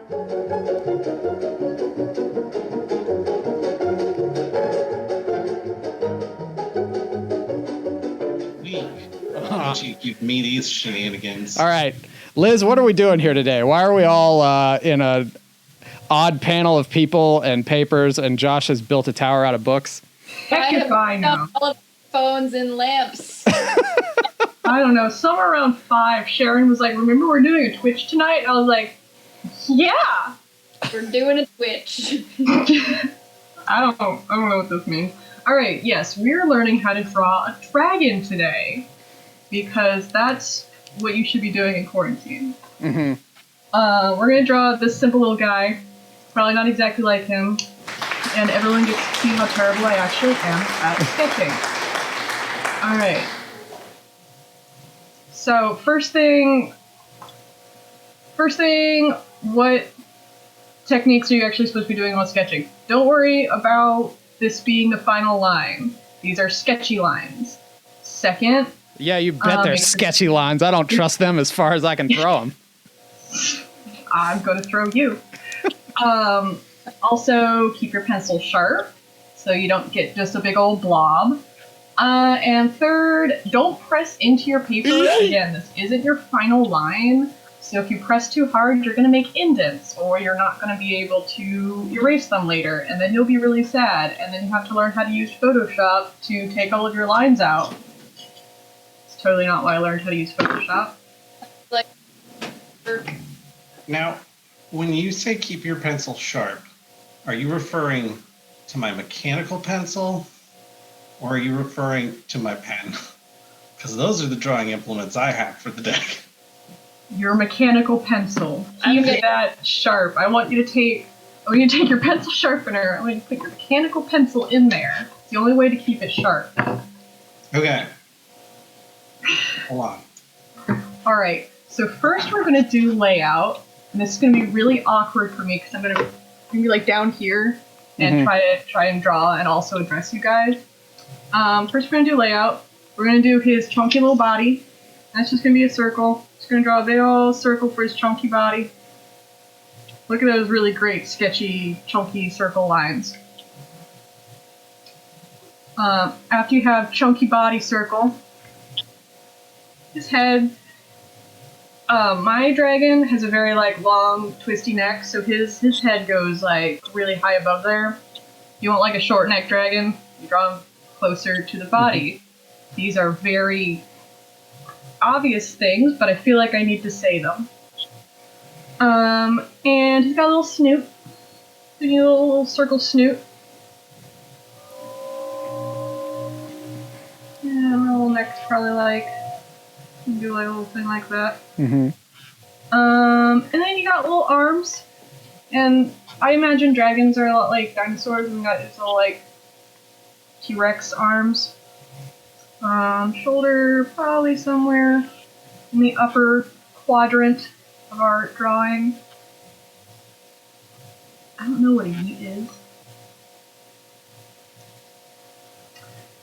You give me these shenanigans. All right, Liz, what are we doing here today? Why are we all in a odd panel of people and papers, and Josh has built a tower out of books? Heck if I know. All of phones and lamps. I don't know. Somewhere around 5, Cheryn was like, "Remember we're doing a Twitch tonight?" I was like, "Yeah." We're doing a Twitch. I don't know what this means. All right, yes, we're learning how to draw a dragon today, because that's what you should be doing in quarantine. Mm-hmm. We're gonna draw this simple little guy, probably not exactly like him, and everyone gets to see how terrible I actually am at sketching. All right. So first thing, what techniques are you actually supposed to be doing while sketching? Don't worry about this being the final line. These are sketchy lines. Second, yeah, you bet they're sketchy lines. I don't trust them as far as I can throw them. I'm going to throw you. Also, keep your pencil sharp so you don't get just a big old blob. And third, don't press into your paper. Again, this isn't your final line. So if you press too hard, you're going to make indents, or you're not going to be able to erase them later, and then you'll be really sad, and then you have to learn how to use Photoshop to take all of your lines out. It's totally not why I learned how to use Photoshop. Now, when you say keep your pencil sharp, are you referring to my mechanical pencil, or are you referring to my pen? Because those are the drawing implements I have for the day. Your mechanical pencil. Keep that sharp. I want you to take your pencil sharpener. I want you to put your mechanical pencil in there. It's the only way to keep it sharp. Okay. Hold on. All right. So first we're going to do layout. And this is going to be really awkward for me because I'm going to be like down here and try and draw and also address you guys. First we're going to do layout. We're going to do his chunky little body. That's just going to be a circle. Just going to draw a big old circle for his chunky body. Look at those really great, sketchy, chunky circle lines. After you have chunky body circle, his head. My dragon has a very long, twisty neck, so his head goes really high above there. You want a short neck dragon, you draw him closer to the body. These are very obvious things, but I feel like I need to say them. And he's got a little snoot. A little circle snoot. Yeah, my little neck's probably do a little thing like that. Mm-hmm. And then you got little arms. And I imagine dragons are a lot like dinosaurs, and got these little T-Rex arms. Shoulder probably somewhere in the upper quadrant of our drawing. I don't know what a yeet is.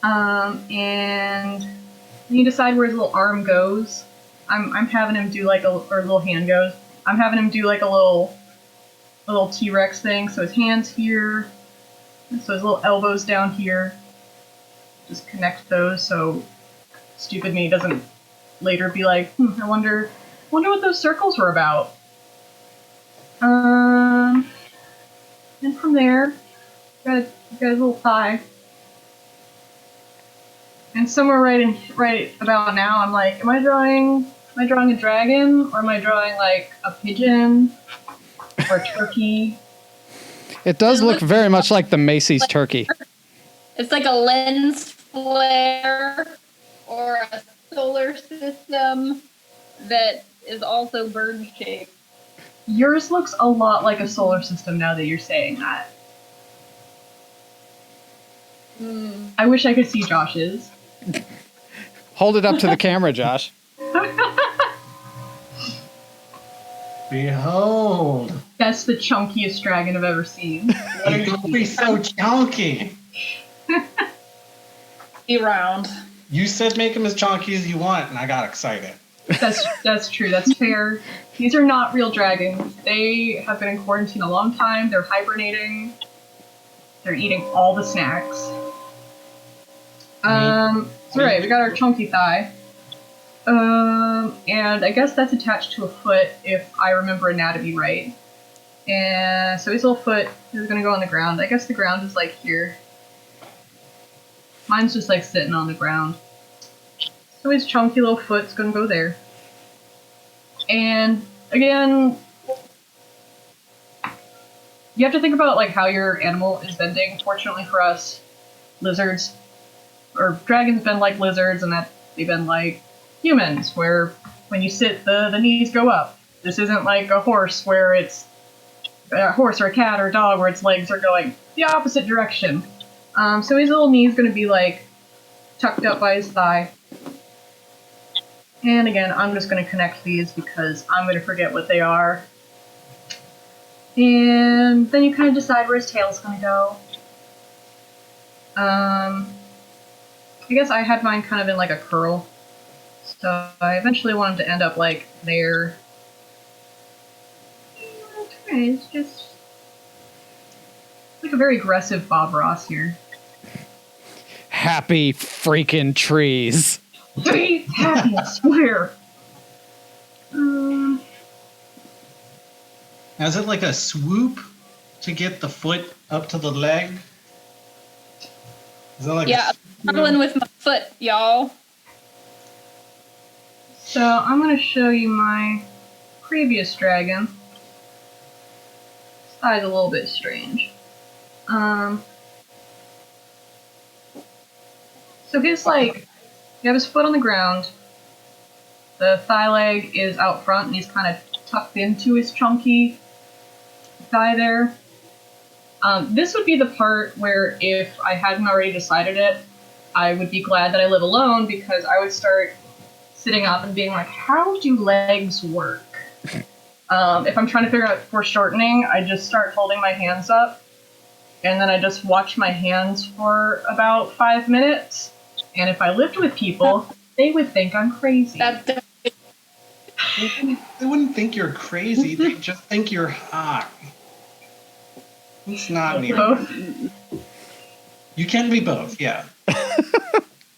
And you decide where his little arm goes. I'm having him do or little hand goes. I'm having him do a little T-Rex thing. So his hands here, so his little elbows down here. Just connect those so stupid me doesn't later be I wonder what those circles were about. And from there, got a little thigh. And somewhere right about now, I'm am I drawing a dragon, or am I drawing a pigeon or a turkey? It does look very much like the Macy's turkey. It's like a lens flare or a solar system that is also bird shaped. Yours looks a lot like a solar system now that you're saying that. I wish I could see Josh's. Hold it up to the camera, Josh. Behold. That's the chunkiest dragon I've ever seen. Don't be so chunky. Be round. You said make him as chunky as you want, and I got excited. That's true. That's fair. These are not real dragons. They have been in quarantine a long time. They're hibernating. They're eating all the snacks. So right, we got our chunky thigh. And I guess that's attached to a foot if I remember anatomy right. And so his little foot is gonna go on the ground. I guess the ground is like here. Mine's just like sitting on the ground. So his chunky little foot's gonna go there. And again, you have to think about like how your animal is bending. Fortunately for us, lizards or dragons bend like lizards, and that they bend like humans, where when you sit, the knees go up. This isn't like a horse where it's a horse or a cat or a dog where its legs are going the opposite direction. So his little knee's going to be like tucked up by his thigh. And again, I'm just going to connect these because I'm going to forget what they are. And then you kind of decide where his tail's going to go. I guess I had mine kind of in like a curl. So I eventually want him to end up like there. Okay, it's just like a very aggressive Bob Ross here. Happy freaking trees. Be happy, I swear. Now, is it like a swoop to get the foot up to the leg? Is that like Yeah, I'm struggling with my foot, y'all. So I'm going to show you my previous dragon. This eye's a little bit strange. So his like, you have his foot on the ground. The thigh leg is out front, and he's kind of tucked into his chunky thigh there. This would be the part where if I hadn't already decided it, I would be glad that I live alone, because I would start sitting up and being like, how do legs work? If I'm trying to figure out foreshortening, I just start holding my hands up, and then I just watch my hands for about 5 minutes. And if I lived with people, they would think I'm crazy. They wouldn't think you're crazy. They just think you're hot. It's not near. Both. You can be both, yeah.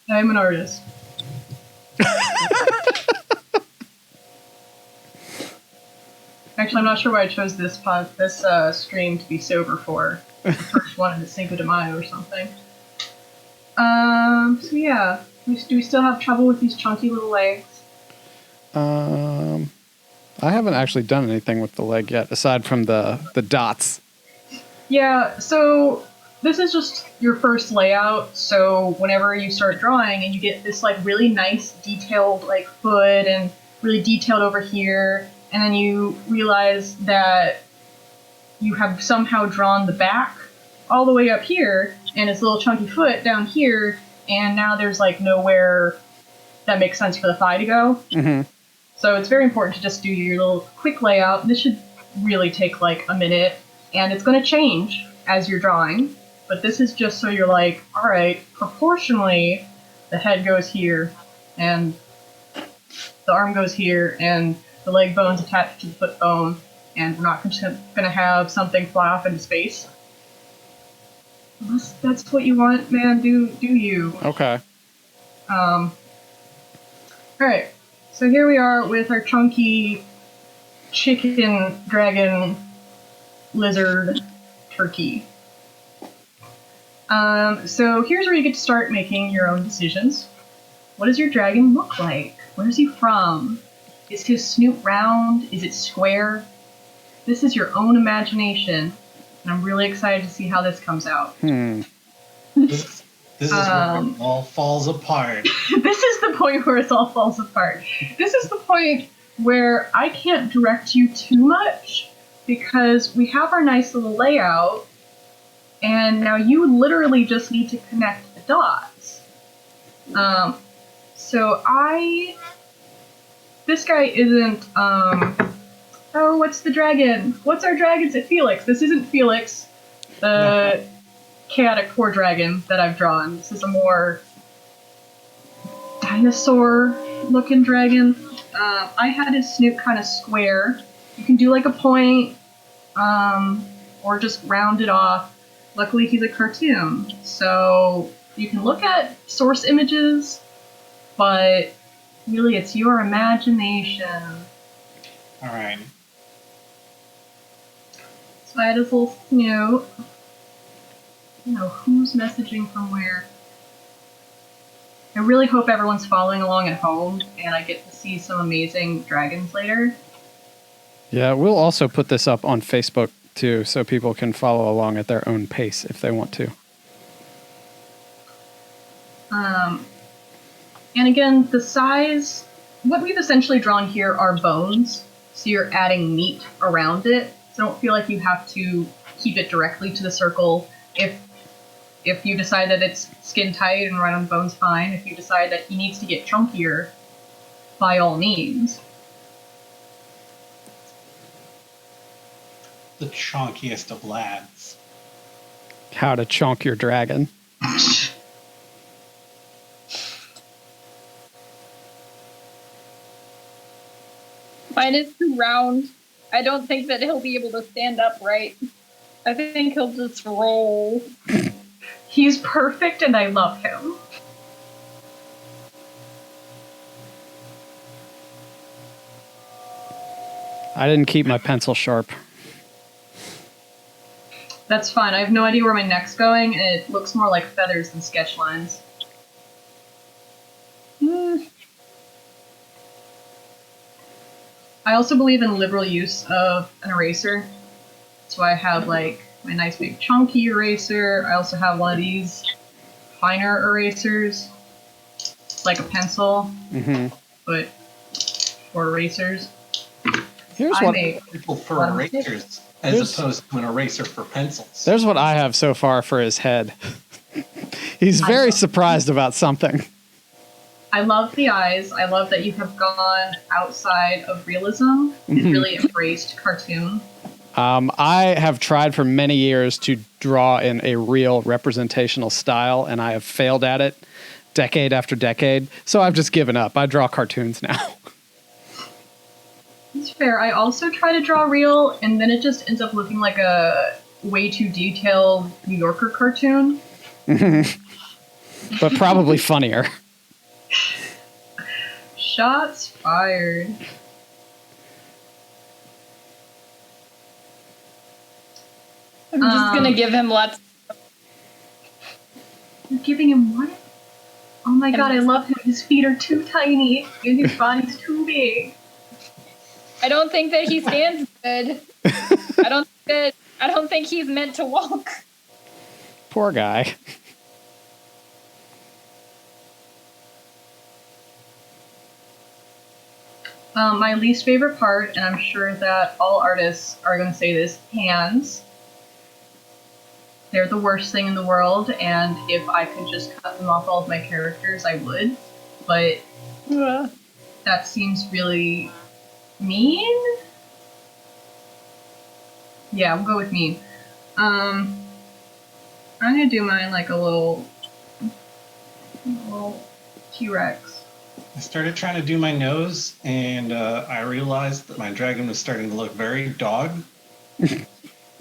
I'm an artist. Actually, I'm not sure why I chose this stream to be sober for. The first one in the Cinco de Mayo or something. So yeah. Do we still have trouble with these chunky little legs? I haven't actually done anything with the leg yet, aside from the dots. Yeah, so this is just your first layout, so whenever you start drawing and you get this like really nice detailed like foot and really detailed over here, and then you realize that you have somehow drawn the back all the way up here and its little chunky foot down here, and now there's like nowhere that makes sense for the thigh to go. Mm-hmm. So it's very important to just do your little quick layout. This should really take like a minute, and it's going to change as you're drawing, but this is just so you're like, all right, proportionally, the head goes here, and the arm goes here, and the leg bone's attached to the foot bone, and we're not going to have something fly off into space. Unless that's what you want, man, do you. Okay. Alright, so here we are with our chunky chicken, dragon, lizard, turkey. So here's where you get to start making your own decisions. What does your dragon look like? Where is he from? Is his snoot round? Is it square? This is your own imagination, and I'm really excited to see how this comes out. This is where it all falls apart. This is the point where it all falls apart. This is the point where I can't direct you too much, because we have our nice little layout, and now you literally just need to connect the dots. This guy isn't, oh, what's the dragon? What's our dragon? Is it Felix? This isn't Felix, the chaotic poor dragon that I've drawn. This is a more dinosaur-looking dragon. I had his snoot kind of square. You can do like a point, or just round it off. Luckily, he's a cartoon, so you can look at source images, but really it's your imagination. All right. So I had his little snoot. You know, who's messaging from where? I really hope everyone's following along at home and I get to see some amazing dragons later. Yeah, we'll also put this up on Facebook too, so people can follow along at their own pace if they want to. And again, the size, what we've essentially drawn here are bones, so you're adding meat around it. So don't feel like you have to keep it directly to the circle. If you decide that it's skin tight and right on the bones, fine. If you decide that he needs to get chunkier, by all means. The chonkiest of lads. How to chonk your dragon. Mine is too round. I don't think that he'll be able to stand upright. I think he'll just roll. He's perfect and I love him. I didn't keep my pencil sharp. That's fine. I have no idea where my neck's going, and it looks more like feathers than sketch lines. I also believe in liberal use of an eraser. So I have like my nice big chunky eraser. I also have one of these finer erasers, like a pencil, but for erasers. Here's what People for erasers as opposed to an eraser for pencils. There's what I have so far for his head. He's very surprised about something. I love the eyes. I love that you have gone outside of realism and really embraced cartoon. I have tried for many years to draw in a real representational style, and I have failed at it decade after decade. So I've just given up. I draw cartoons now. That's fair. I also try to draw real, and then it just ends up looking like a way too detailed New Yorker cartoon. But probably funnier. Shots fired. I'm just gonna give him lots. You're giving him what? Oh my god, I love him. His feet are too tiny, and his body's too big. I don't think that he stands good. I don't think he's meant to walk. Poor guy. My least favorite part, and I'm sure that all artists are going to say this, hands. They're the worst thing in the world, and if I could just cut them off all of my characters, I would. But that seems really mean? Yeah, we'll go with mean. I'm going to do mine like a little T-Rex. I started trying to do my nose, and I realized that my dragon was starting to look very dog.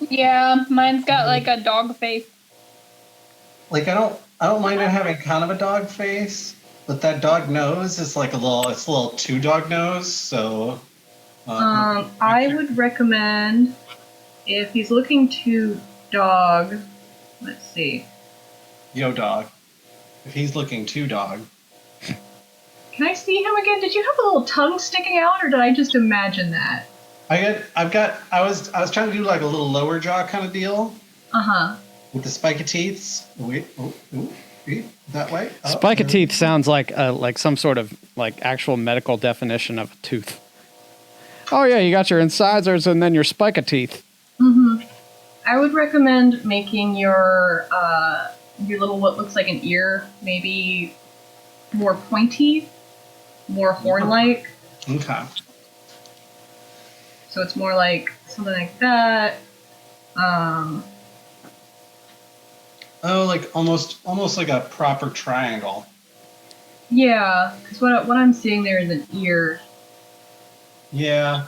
Yeah, mine's got like a dog face. Like I don't mind it having kind of a dog face, but that dog nose is like it's a little too dog nose. So, I would recommend if he's looking to dog. Let's see. Yo, dog. If he's looking too dog. Can I see him again? Did you have a little tongue sticking out, or did I just imagine that? I was trying to do like a little lower jaw kind of deal. With the spiky teeth. Wait, that way. Spiky teeth sounds like some sort of like actual medical definition of a tooth. Oh yeah, you got your incisors and then your spiky teeth. I would recommend making your little what looks like an ear maybe more pointy, more horn-like. Okay. So it's more like something like that. Like almost like a proper triangle. Yeah, because what I'm seeing there is an ear. Yeah.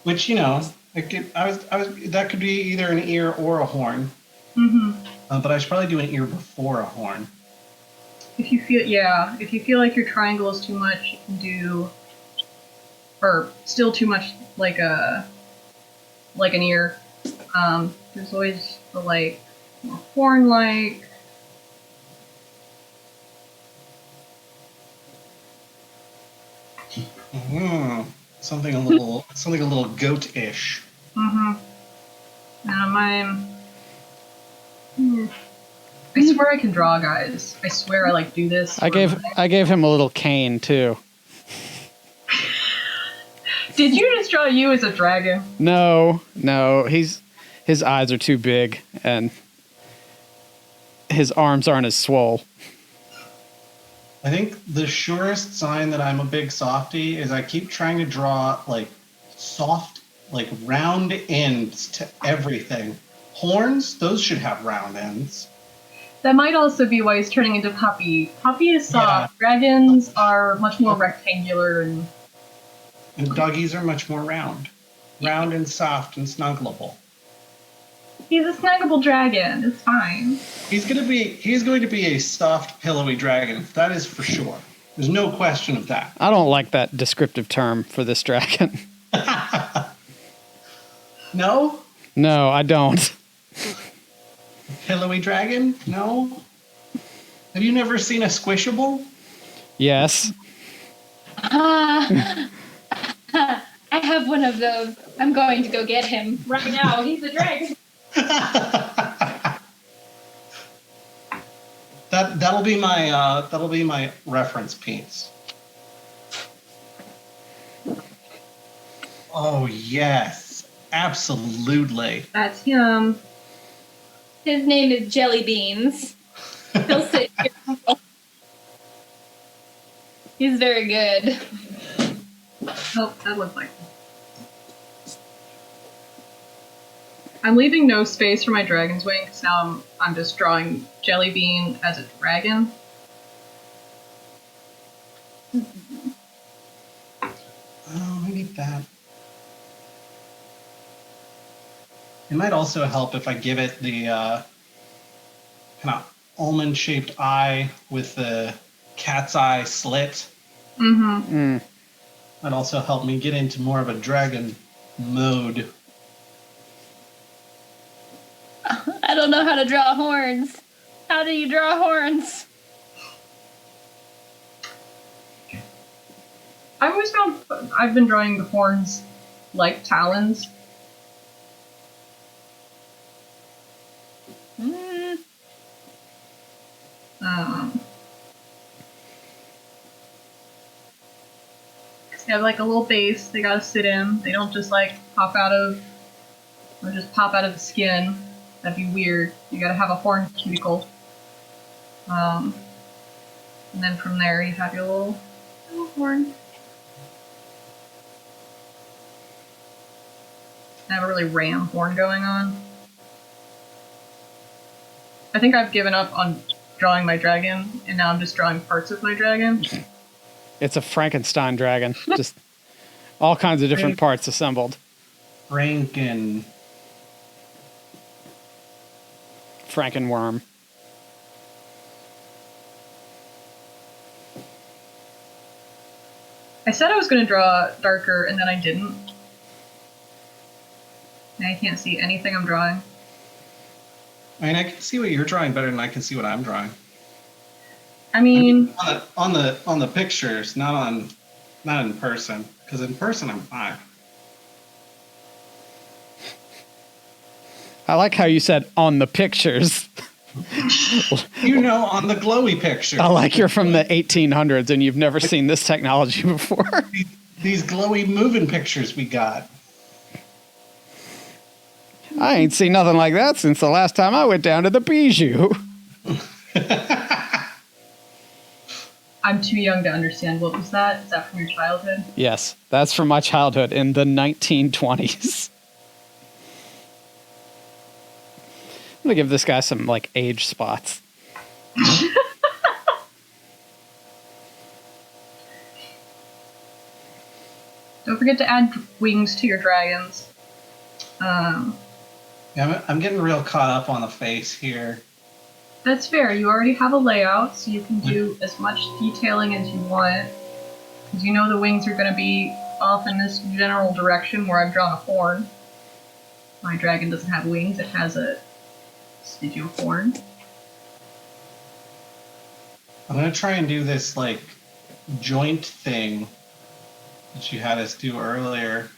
Which, that could be either an ear or a horn. Mm-hmm. But I should probably do an ear before a horn. If you feel like your triangle is too much, you can do, or still too much like an ear. There's always the more horn-like. Something a little goat-ish. Mm-hmm. Now mine. I swear I can draw, guys. I swear I do this. I gave him a little cane too. Did you just draw you as a dragon? No, his eyes are too big and his arms aren't as swole. I think the surest sign that I'm a big softie is I keep trying to draw soft, round ends to everything. Horns, those should have round ends. That might also be why he's turning into Puppy. Puppy is soft. Yeah. Dragons are much more rectangular and doggies are much more round. Round and soft and snuggleable. He's a snuggable dragon. It's fine. He's going to be a soft, pillowy dragon. That is for sure. There's no question of that. I don't like that descriptive term for this dragon. No? No, I don't. Pillowy dragon? No? Have you never seen a squishable? Yes. I have one of those. I'm going to go get him right now. He's a dragon. That'll be my reference piece. Oh yes, absolutely. That's him. His name is Jelly Beans. He'll sit here. He's very good. Oh, that looks like. I'm leaving no space for my dragon's wing because now I'm just drawing Jelly Bean as a dragon. Oh, I need that. It might also help if I give it the kind of almond-shaped eye with the cat's eye slit. Mm-hmm. Might also help me get into more of a dragon mode. I don't know how to draw horns. How do you draw horns? I've been drawing the horns like talons. They have a little base they gotta sit in. They don't just pop out of the skin. That'd be weird. You gotta have a horn cuticle. And then from there you have your little horn. I have a really ram horn going on. I think I've given up on drawing my dragon, and now I'm just drawing parts of my dragon. It's a Frankenstein dragon. Just all kinds of different parts assembled. Frankenworm. I said I was going to draw darker, and then I didn't. And I can't see anything I'm drawing. I mean, I can see what you're drawing better than I can see what I'm drawing. I mean on the pictures, not in person. Because in person, I'm fine. I like how you said on the pictures. On the glowy picture. I like you're from the 1800s and you've never seen this technology before. These glowy moving pictures we got. I ain't seen nothing like that since the last time I went down to the Bijou. I'm too young to understand. What was that? Is that from your childhood? Yes, that's from my childhood in the 1920s. I'm going to give this guy some, age spots. Don't forget to add wings to your dragons. Yeah, I'm getting real caught up on the face here. That's fair. You already have a layout, so you can do as much detailing as you want. Because you know the wings are going to be off in this general direction where I've drawn a horn. My dragon doesn't have wings, it has a sigil horn. I'm gonna try and do this like joint thing that you had us do earlier.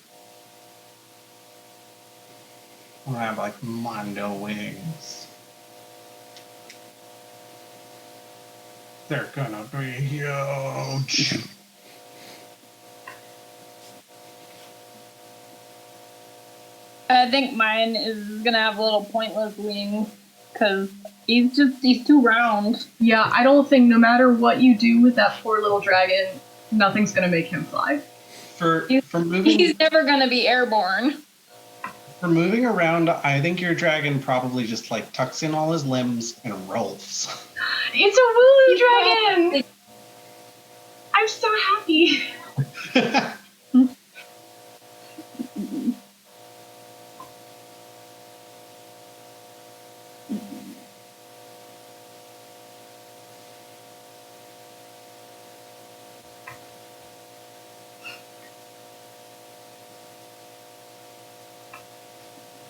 I'm gonna have like Mondo wings. They're gonna be huge. I think mine is gonna have little pointless wings because he's too round. Yeah, I don't think no matter what you do with that poor little dragon, nothing's gonna make him fly. For He's moving never gonna be airborne. for moving around, I think your dragon probably just like tucks in all his limbs and rolls. It's a Wooloo dragon! I'm so happy.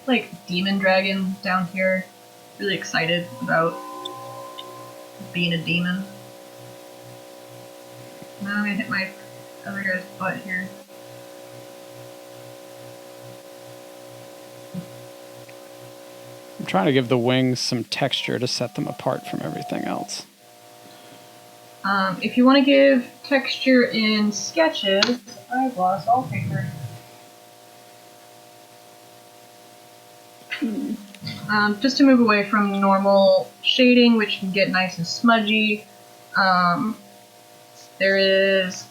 Like demon dragon down here, really excited about being a demon. Now I'm gonna hit my other guy's butt here. I'm trying to give the wings some texture to set them apart from everything else. If you want to give texture in sketches, I've lost all paper. Just to move away from normal shading, which can get nice and smudgy, there's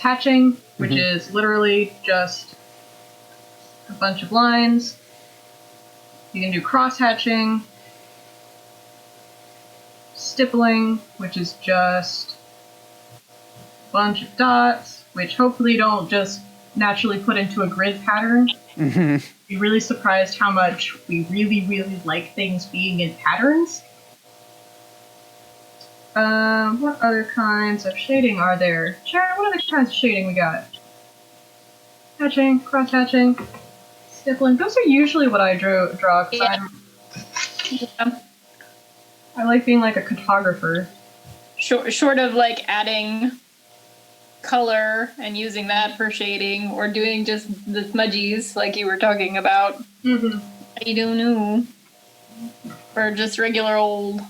hatching, which is literally just a bunch of lines. You can do cross hatching, stippling, which is just a bunch of dots, which hopefully don't just naturally put into a grid pattern. Be really surprised how much we really, really like things being in patterns. What other kinds of shading are there? Cheryn, what other kinds of shading we got? Hatching, cross hatching, stippling. Those are usually what I draw. Yeah. I like being like a cartographer. Short of like adding color and using that for shading, or doing just the smudgies like you were talking about. I don't know. Or just regular old.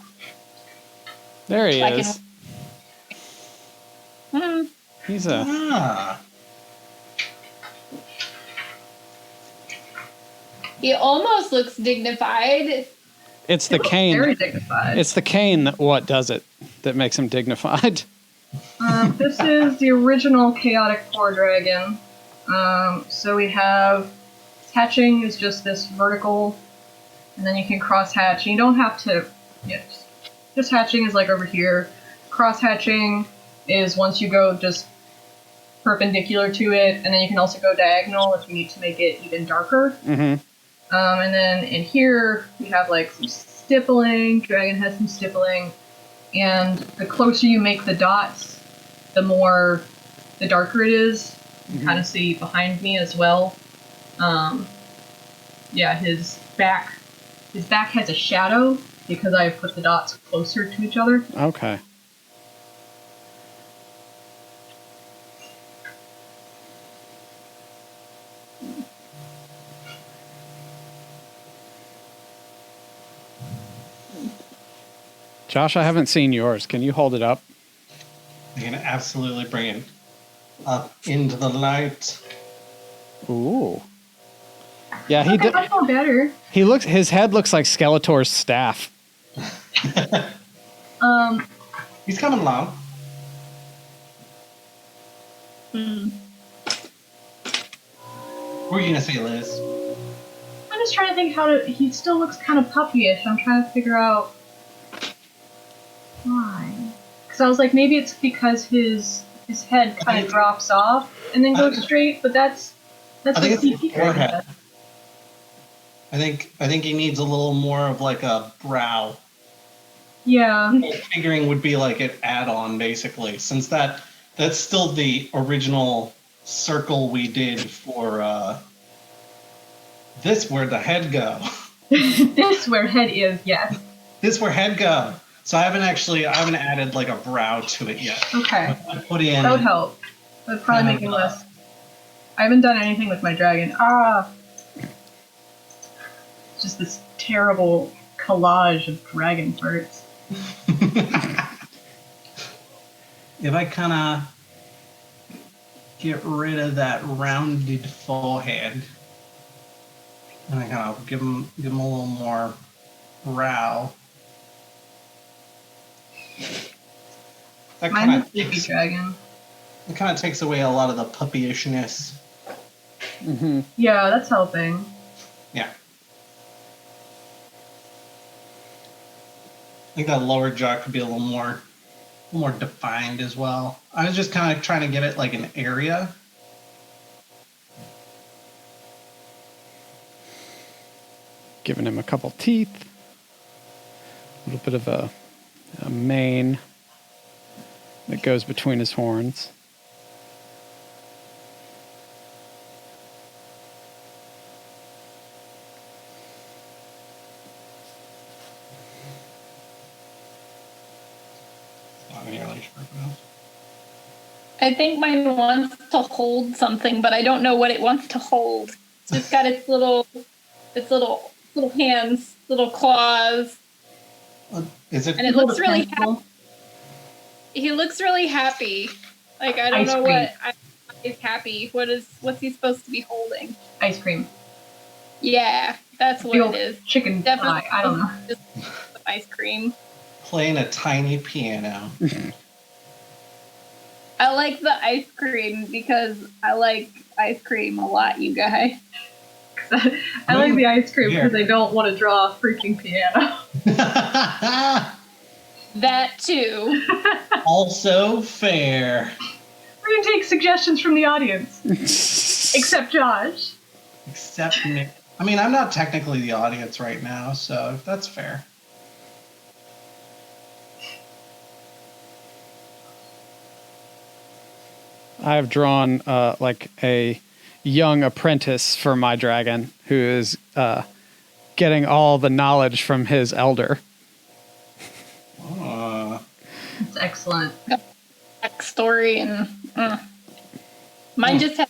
There he Like is. He's a... Ah. He almost looks dignified. It's the cane. Very dignified. It's the cane that what does it that makes him dignified. This is the original Chaotic Core Dragon. So we have hatching is just this vertical, and then you can cross hatch. You don't have to. Yeah, just hatching is like over here. Cross hatching is once you go just perpendicular to it, and then you can also go diagonal if you need to make it even darker. And then in here we have like some stippling. Dragon has some stippling, and the closer you make the dots, the darker it is. You kind of see behind me as well. Yeah, his back has a shadow because I put the dots closer to each other. Okay. Josh, I haven't seen yours. Can you hold it up? I can absolutely bring it up into the light. Ooh. Yeah, Okay, much more better. his head looks like Skeletor's staff. He's coming along. What were you gonna say, Liz? I'm just trying to think he still looks kind of puppyish. I'm trying to figure out why. Because I was like, maybe it's because his his head kind of drops off and then goes straight, but that's I think what it's the CP dragon forehead. does. I think he needs a little more of like a brow. Yeah. Figuring would be like an add-on, basically, since that's still the original circle we did for this where the head go. This where head is, yes. This where head go. So I haven't added like a brow to it yet. Okay. I put in. That would help. That would probably make it less. I haven't done anything with my dragon. Just this terrible collage of dragon parts. If I kind of get rid of that rounded forehead, and I kind of give him a little more brow. That Mine kind is baby dragon. it kind of takes away a lot of the puppyishness. Mm-hmm. Yeah, that's helping. Yeah. I think that lower jaw could be a little more defined as well. I was just kind of trying to give it like an area. Giving him a couple teeth, a little bit of a mane that goes between his horns. Not nearly sharp enough. I think mine wants to hold something, but I don't know what it wants to hold. It's just got its little hands, little claws, Is it? and it looks really Pencil. happy. He looks really happy. Like I don't Ice know cream. what is happy. What's he supposed to be holding? Ice cream. Yeah, that's what Big old it is. chicken Definitely. pie. I don't know. Just ice cream. Playing a tiny piano. I like the ice cream because I like ice cream a lot, you guys. I like the ice cream Yeah. because I don't want to draw a freaking piano. That too. Also fair. We're gonna take suggestions from the audience, except Josh. Except me. I mean, I'm not technically the audience right now, so that's fair. I have drawn like a young apprentice for my dragon who is getting all the knowledge from his elder. It's excellent. Backstory and mine just has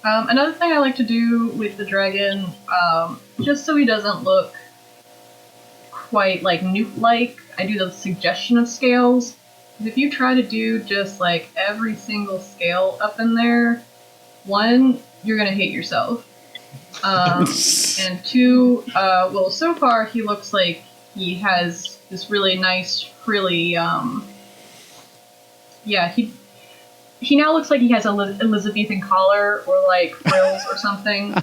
Another thing I like to do with the dragon, just so he doesn't look quite like newt-like, I do the suggestion of scales. 'Cause if you try to do just like every single scale up in there, one, you're gonna hate yourself. And two, well, so far he looks like he has this really nice, frilly, yeah, he now looks like he has a Elizabethan collar or like frills or something.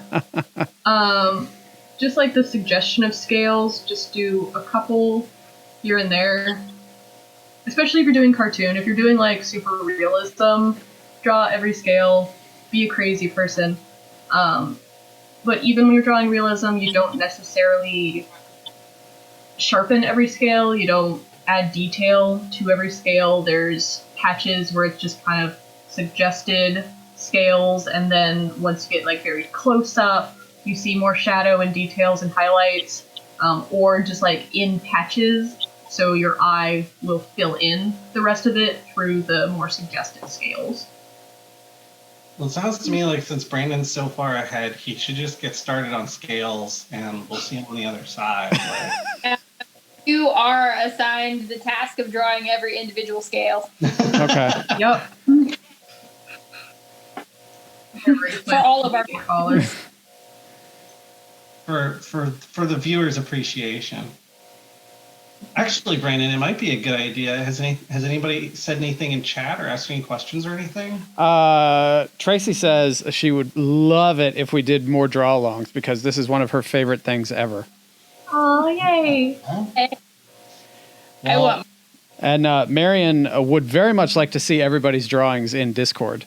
Just like the suggestion of scales, just do a couple here and there. Especially if you're doing cartoon. If you're doing like super realism, draw every scale, be a crazy person. But even when you're drawing realism, you don't necessarily sharpen every scale. You don't add detail to every scale. There's patches where it's just kind of suggested scales, and then once you get like very close up, you see more shadow and details and highlights, or just like in patches, so your eye will fill in the rest of it through the more suggested scales. Well, it sounds to me like since Brandon's so far ahead, he should just get started on scales, and we'll see him on the other side. Like, you are assigned the task of drawing every individual scale. Okay. Yep. For all of our callers. for the viewers' appreciation. Actually, Brandon, it might be a good idea. Has anybody said anything in chat or asked any questions or anything? Tracy says she would love it if we did more draw-alongs because this is one of her favorite things ever. Oh, yay! I want. And Marion would very much like to see everybody's drawings in Discord.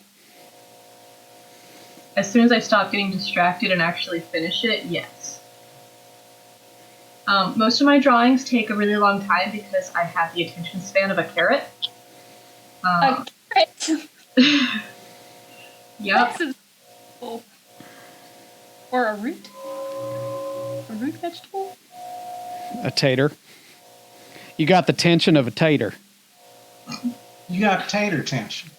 As soon as I stop getting distracted and actually finish it, yes. Most of my drawings take a really long time because I have the attention span of a carrot. A carrot. Yep. That's or a root. A root vegetable. A tater. You got the tension of a tater. You got tater tension.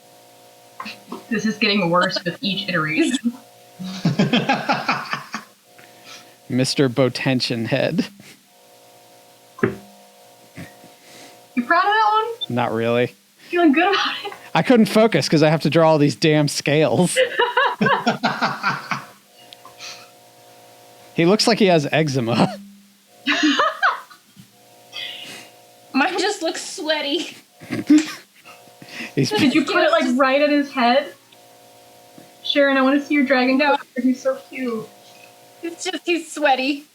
This is getting worse with each iteration. Mr. Botension Head. You proud of that one? Not really. Feeling good about it? I couldn't focus because I have to draw all these damn scales. He looks like he has eczema. Mine just looks sweaty. Did you put it like right at his head? Cheryn, I want to see your dragon. No, he's so cute. It's just he's sweaty.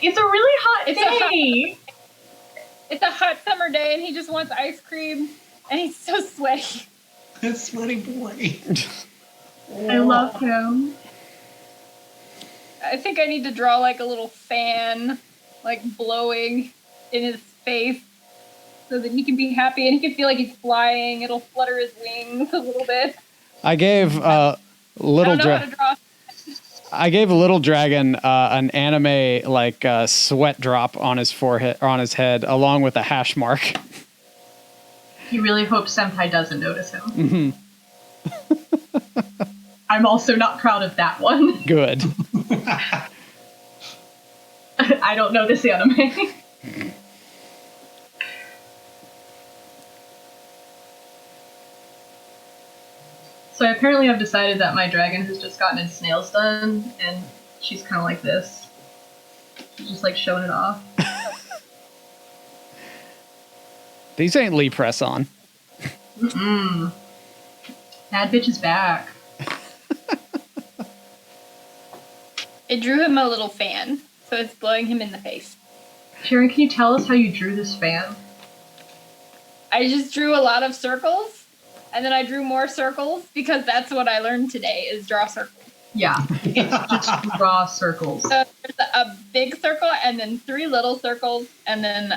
It's a really hot It's day. It's a hot summer day and he just wants ice cream and he's so sweaty. It's sweaty boy. I love him. I think I need to draw like a little fan, like blowing in his face so that he can be happy and he can feel like he's flying. It'll flutter his wings a little bit. I gave little I don't know how to draw. I gave Little Dragon an anime like sweat drop on his forehead or on his head, along with a hash mark. He really hopes Senpai doesn't notice him. Mm-hmm. I'm also not proud of that one. Good. I don't know this anime. So apparently I've decided that my dragon has just gotten its nails done, and she's kind of like this. She's just like showing it off. These ain't Lee press on. Mm-mm. Bad bitch is back. It drew him a little fan, so it's blowing him in the face. Cheryn, can you tell us how you drew this fan? I just drew a lot of circles, and then I drew more circles because that's what I learned today is draw circles. Yeah, it's just raw circles. So there's a big circle, and then 3 little circles, and then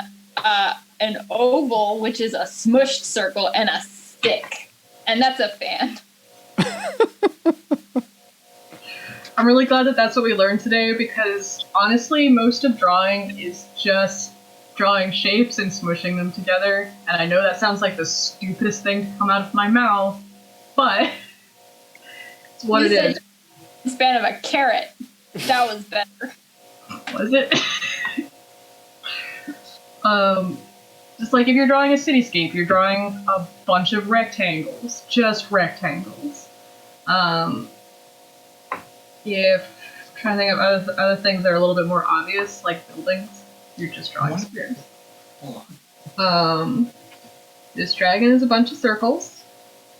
an oval, which is a smushed circle, and a stick. And that's a fan. I'm really glad that that's what we learned today because honestly, most of drawing is just drawing shapes and smushing them together. And I know that sounds like the stupidest thing to come out of my mouth, but it's what it is. The span of a carrot. That was better. Was it? Just like if you're drawing a cityscape, you're drawing a bunch of rectangles, just rectangles. If I'm trying to think of other things that are a little bit more obvious, like buildings, you're just drawing squares. Hold on. This dragon is a bunch of circles,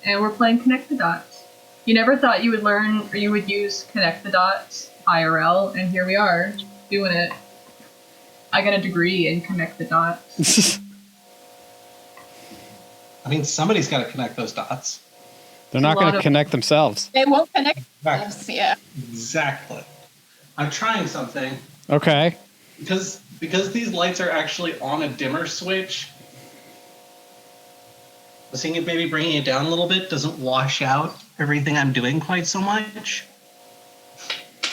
and we're playing connect the dots. You never thought you would learn or you would use connect the dots IRL, and here we are doing it. I got a degree in connect the dots. I mean, somebody's got to connect those dots. They're not going to connect themselves. They won't connect Exactly. themselves, yeah. Exactly. I'm trying something Okay. because these lights are actually on a dimmer switch. I was thinking maybe bringing it down a little bit doesn't wash out everything I'm doing quite so much.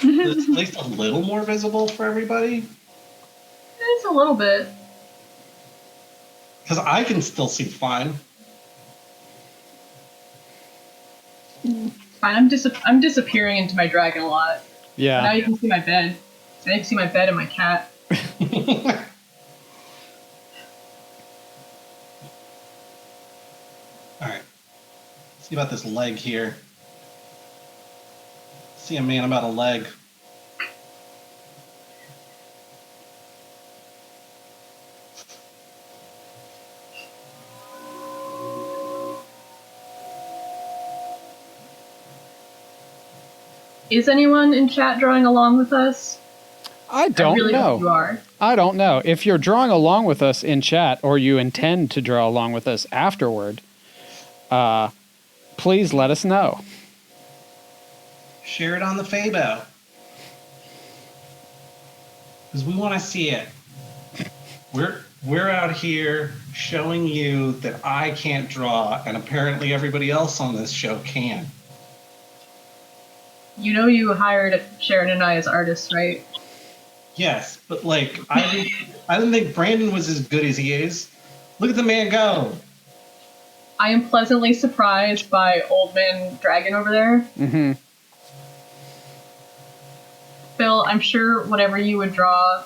It's at least a little more visible for everybody. It's a little bit. Because I can still see fine. Fine, I'm disappearing into my dragon a lot. Now Yeah. you can see my bed. Now you can see my bed and my cat. Alright. See about this leg here. See a man about a leg. Is anyone in chat drawing along with us? I don't really know. hope you are. I don't know. If you're drawing along with us in chat or you intend to draw along with us afterward, please let us know. Share it on the Fabo. Because we want to see it. We're out here showing you that I can't draw, and apparently everybody else on this show can. You know you hired Cheryn and I as artists, right? Yes, but like I didn't think Brandon was as good as he is. Look at the man go. I am pleasantly surprised by Old Man Dragon over there. Mm-hmm. Phil, I'm sure whatever you would draw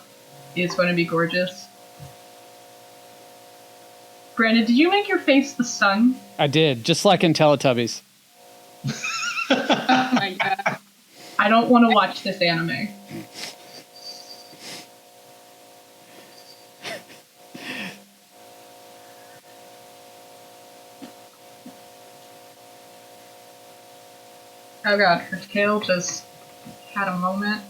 is going to be gorgeous. Brandon, did you make your face the sun? I did, just like in Teletubbies. Oh my god. I don't want to watch this anime. Oh god, her tail just had a moment.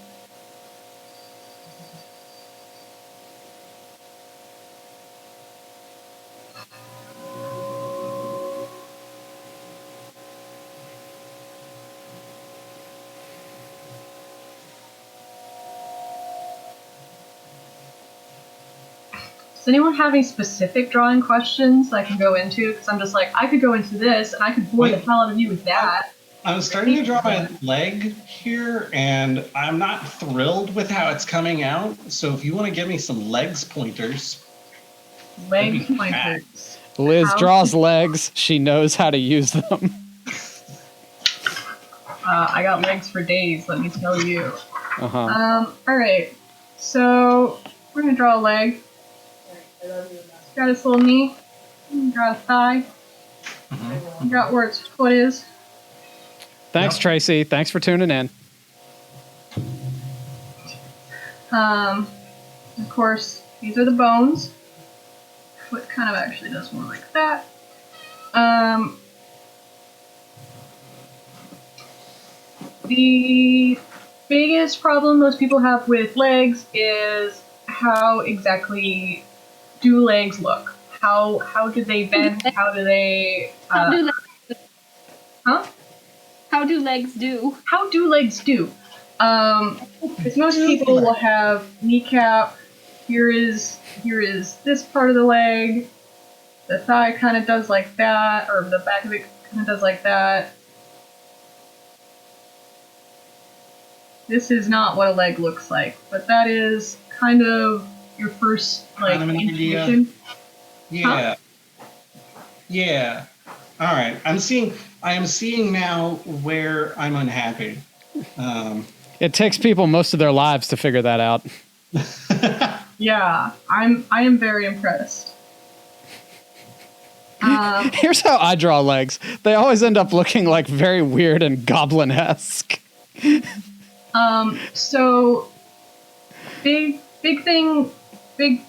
Does anyone have any specific drawing questions I can go into? Because I'm just like, I could go into this, and I could bore the hell out of you with that. I was starting to draw my leg here, and I'm not thrilled with how it's coming out. So if you want to give me some legs pointers. Leg pointers. Liz How? draws legs. She knows how to use them. I got legs for days, let me tell you. Uh-huh. Alright. So, we're gonna draw a leg. Got its little knee. Got a thigh. Got where its foot is. Thanks, Yep. Tracy. Thanks for tuning in. Of course, these are the bones. Foot kind of actually does more like that. The biggest problem most people have with legs is how exactly do legs look? How do they bend? How do they? How do legs, Huh? how do legs do? How do legs do? Because most people will have kneecap. Here is this part of the leg. The thigh kind of does like that, or the back of it kind of does like that. This is not what a leg looks like, but that is kind of your first like Kind of an idea. intuition. Yeah. Yeah. All right. I am seeing now where I'm unhappy. It takes people most of their lives to figure that out. Yeah, I am very impressed. Here's how I draw legs. They always end up looking like very weird and goblin-esque. So big thing. Big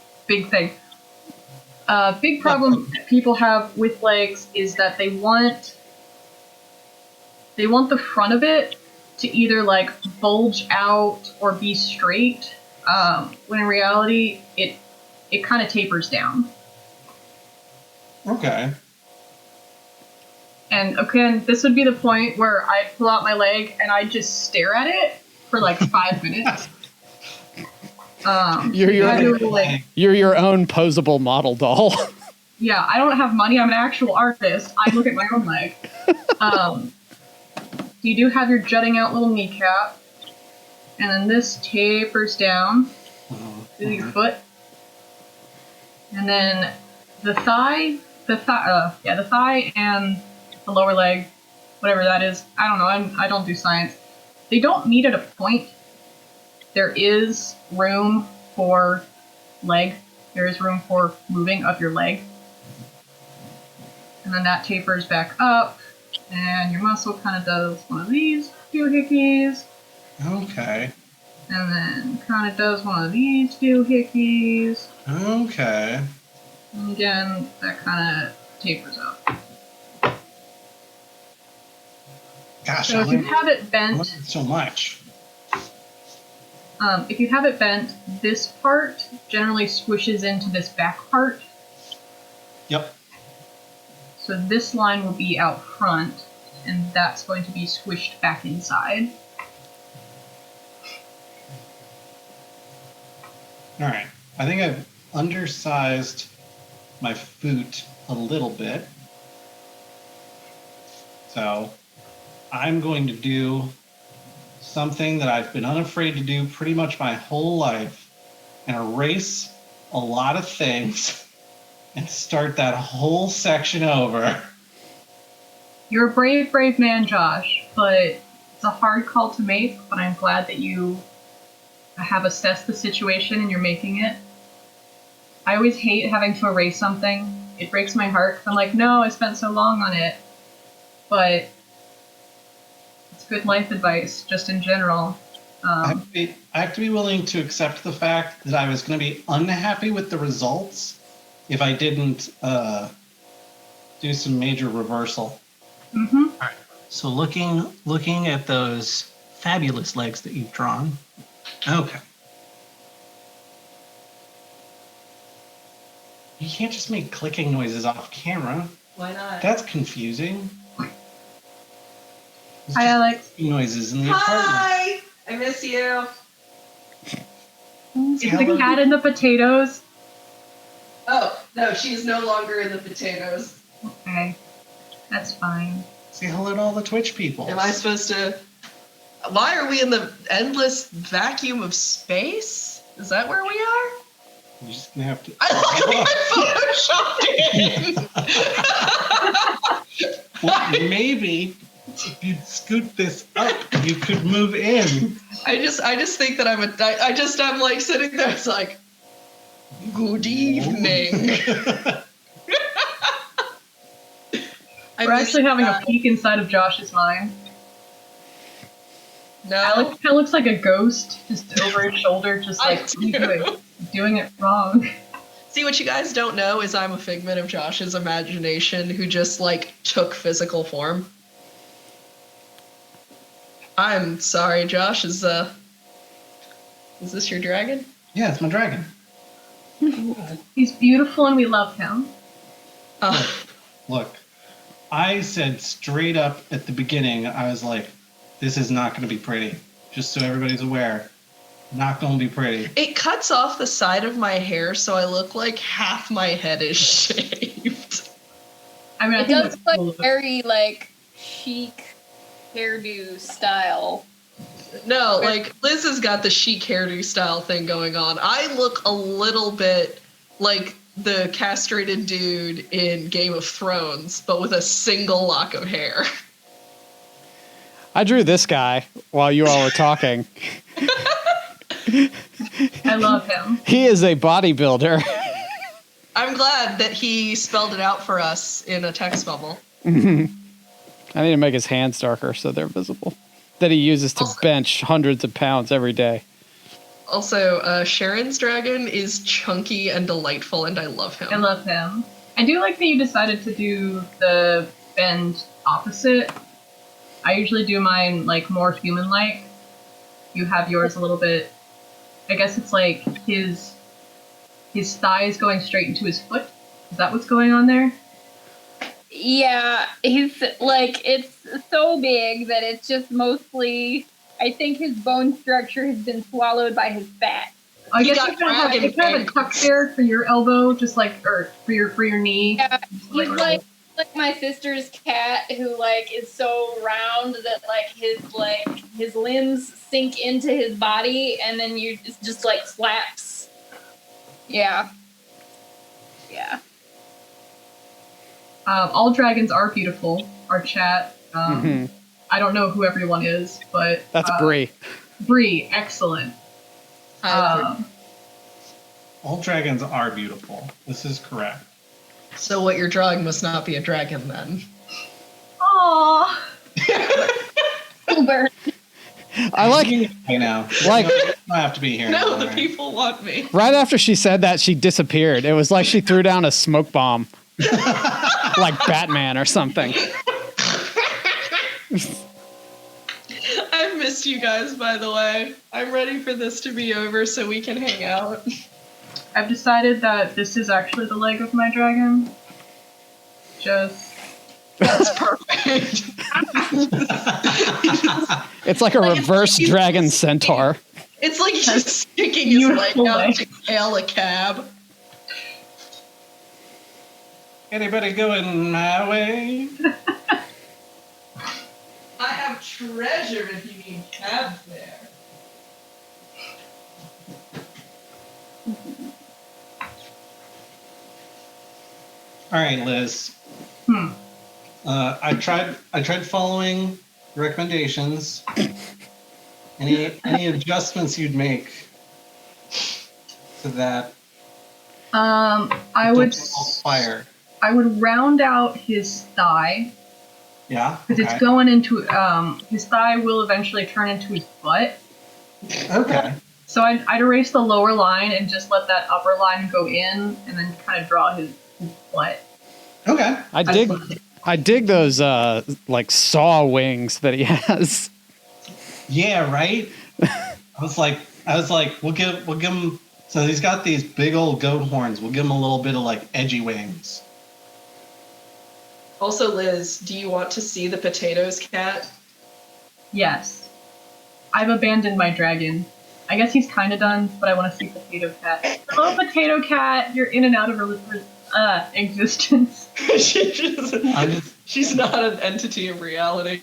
problem that people have with legs is that they want the front of it to either like bulge out or be straight, when in reality it kind of tapers down. Okay. And again, this would be the point where I pull out my leg and I just stare at it for like 5 minutes. You're your own posable model doll. Yeah, I don't have money. I'm an actual artist. I look at my own leg. You do have your jutting out little kneecap, and then this tapers down to your foot, and then the thigh and the lower leg, whatever that is. I don't know. I don't do science. They don't meet at a point. There is room for leg. There is room for moving of your leg. And then that tapers back up, and your muscle kind of does one of these doohickeys, Okay. and then kind of does one of these doohickeys, Okay. and again, that kind of tapers up. Gosh, So I if you learned, have it I bent, learned so much. if you have it bent, this part generally squishes into this back part. Yep. So this line will be out front, and that's going to be squished back inside. All right. I think I've undersized my foot a little bit. So I'm going to do something that I've been unafraid to do pretty much my whole life and erase a lot of things and start that whole section over. You're a brave, brave man, Josh, but it's a hard call to make, but I'm glad that you have assessed the situation and you're making it. I always hate having to erase something. It breaks my heart 'cause I'm like, no, I spent so long on it. But it's good life advice, just in general. I have to be willing to accept the fact that I was going to be unhappy with the results if I didn't do some major reversal. Mm-hmm. All right. So looking at those fabulous legs that you've drawn. Okay. You can't just make clicking noises off camera. Why not? That's confusing. It's Hi, just Alex. noises in the apartment. Hi! I miss you. Is the cat in the potatoes? Oh, no, she's no longer in the potatoes. Okay. That's fine. Say hello to all the Twitch people. Am I supposed to... Why are we in the endless vacuum of space? Is that where we are? You're just gonna have to. I look at my photoshopped in. Well, maybe if you scoot this up, you could move in. I just think that I'm like sitting there. It's like, good evening. We're actually having a peek inside of Josh's mind. No. Alex kind of looks like a ghost, just over his shoulder, just I like doing it wrong. See, what you guys don't know is I'm a figment of Josh's imagination who just, like, took physical form. I'm sorry, Josh, is this your dragon? Yeah, it's my dragon. He's beautiful and we love him. Look, I said straight up at the beginning, I was like, this is not going to be pretty. Just so everybody's aware. Not going to be pretty. It cuts off the side of my hair, so I look like half my head is shaved. I mean, I It think does that's look cool. very like chic hairdo style. No, like, Liz has got the chic hairdo style thing going on. I look a little bit like the castrated dude in Game of Thrones, but with a single lock of hair. I drew this guy while you all were talking. I love him. He is a bodybuilder. I'm glad that he spelled it out for us in a text bubble. I need to make his hands darker so they're visible. That he uses to bench hundreds of pounds every day. Also, Cheryn's dragon is chunky and delightful, and I love him. I love him. I do like that you decided to do the bend opposite. I usually do mine like more human-like. You have yours a little bit. I guess it's like his thighs going straight into his foot. Is that what's going on there? Yeah, he's like, it's so big that it's just mostly, I think his bone structure has been swallowed by his fat. I He guess got you kind of dragon have a tuck there for your elbow, just like, or for your knee. Yeah, Just he's like my sister's cat who like is so round that his limbs sink into his body and then you just like slaps. Yeah. Yeah. All dragons are beautiful. Our chat. I don't know who everyone is, but That's Bree. Bree, excellent. All dragons are beautiful. This is correct. So what you're drawing must not be a dragon, then. Aww. Uber. I like, Hey now. like, I have to be here. No, now, the right? people want me. right after she said that, she disappeared. It was like she threw down a smoke bomb. Like Batman or something. missed you guys, by the way. I'm ready for this to be over so we can hang out. I've decided that this is actually the leg of my dragon. That's perfect. It's like a reverse he's dragon centaur. It's like he's sticking his leg beautiful out leg. to hail a cab. Anybody going my way? I have treasure if you need cabs there. All right, Liz. I tried following recommendations. Any adjustments you'd make to that? I would Fire. I would round out his thigh Yeah. because it's going into his thigh will eventually turn into his butt. Okay. So I'd erase the lower line and just let that upper line go in, and then kind of draw his butt. Okay. I dig those like saw wings that he has. Yeah. Right. I was like, we'll give him. So he's got these big old goat horns. We'll give him a little bit of like edgy wings. Also, Liz, do you want to see the potatoes cat? Yes, I've abandoned my dragon. I guess he's kind of done, but I want to see Potato Cat. Hello, Potato Cat. You're in and out of existence. She's not an entity of reality.